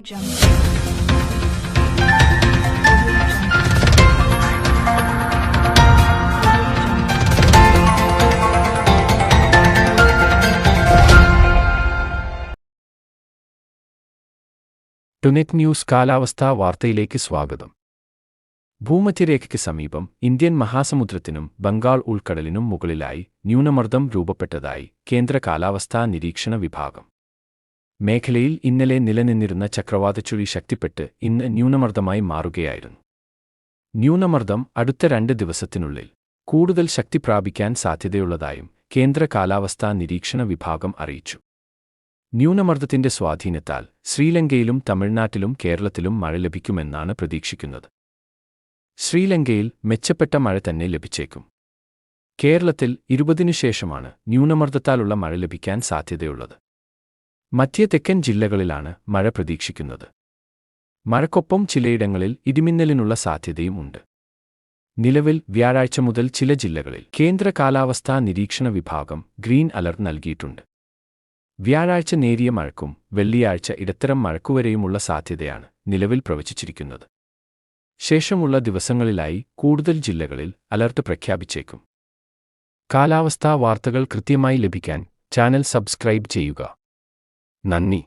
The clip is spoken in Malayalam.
ടുനെറ്റ് ന്യൂസ് കാലാവസ്ഥാ വാർത്തയിലേക്ക് സ്വാഗതം. ഭൂമധ്യരേഖയ്ക്ക് സമീപം ഇന്ത്യൻ മഹാസമുദ്രത്തിനും ബംഗാൾ ഉൾക്കടലിനും മുകളിലായി ന്യൂനമർദ്ദം രൂപപ്പെട്ടതായി കേന്ദ്ര കാലാവസ്ഥാ നിരീക്ഷണ വിഭാഗം. മേഖലയിൽ ഇന്നലെ നിലനിന്നിരുന്ന ചക്രവാതച്ചുഴി ശക്തിപ്പെട്ട് ഇന്ന് ന്യൂനമർദ്ദമായി മാറുകയായിരുന്നു. ന്യൂനമർദ്ദം അടുത്ത 2 ദിവസത്തിനുള്ളിൽ കൂടുതൽ ശക്തി പ്രാപിക്കാൻ സാധ്യതയുള്ളതായും കേന്ദ്ര കാലാവസ്ഥാ നിരീക്ഷണ വിഭാഗം അറിയിച്ചു. ന്യൂനമർദ്ദത്തിന്റെ സ്വാധീനത്താൽ ശ്രീലങ്കയിലും തമിഴ്നാട്ടിലും കേരളത്തിലും മഴ ലഭിക്കുമെന്നാണ് പ്രതീക്ഷിക്കുന്നത്. ശ്രീലങ്കയിൽ മെച്ചപ്പെട്ട മഴ തന്നെ ലഭിച്ചേക്കും. കേരളത്തിൽ 20-നു ശേഷമാണ് ന്യൂനമർദ്ദത്താലുള്ള മഴ ലഭിക്കാൻ സാധ്യതയുള്ളത്. മധ്യ തെക്കൻ ജില്ലകളിലാണ് മഴ പ്രതീക്ഷിക്കുന്നത്. മഴക്കൊപ്പം ചിലയിടങ്ങളിൽ ഇടിമിന്നലിനുള്ള സാധ്യതയും ഉണ്ട്. നിലവിൽ വ്യാഴാഴ്ച മുതൽ ചില ജില്ലകളിൽ കേന്ദ്ര കാലാവസ്ഥാ നിരീക്ഷണ വിഭാഗം ഗ്രീൻ അലർട്ട് നൽകിയിട്ടുണ്ട്. വ്യാഴാഴ്ച നേരിയ മഴയ്ക്കും വെള്ളിയാഴ്ച ഇടത്തരം മഴയ്ക്കുവരെയുമുള്ള സാധ്യതയാണ് നിലവിൽ പ്രവചിച്ചിരിക്കുന്നത്. ശേഷമുള്ള ദിവസങ്ങളിലായി കൂടുതൽ ജില്ലകളിൽ അലർട്ട് പ്രഖ്യാപിച്ചേക്കും. കാലാവസ്ഥാ വാർത്തകൾ കൃത്യമായി ലഭിക്കാൻ ചാനൽ സബ്സ്ക്രൈബ് ചെയ്യുക. നന്ദി.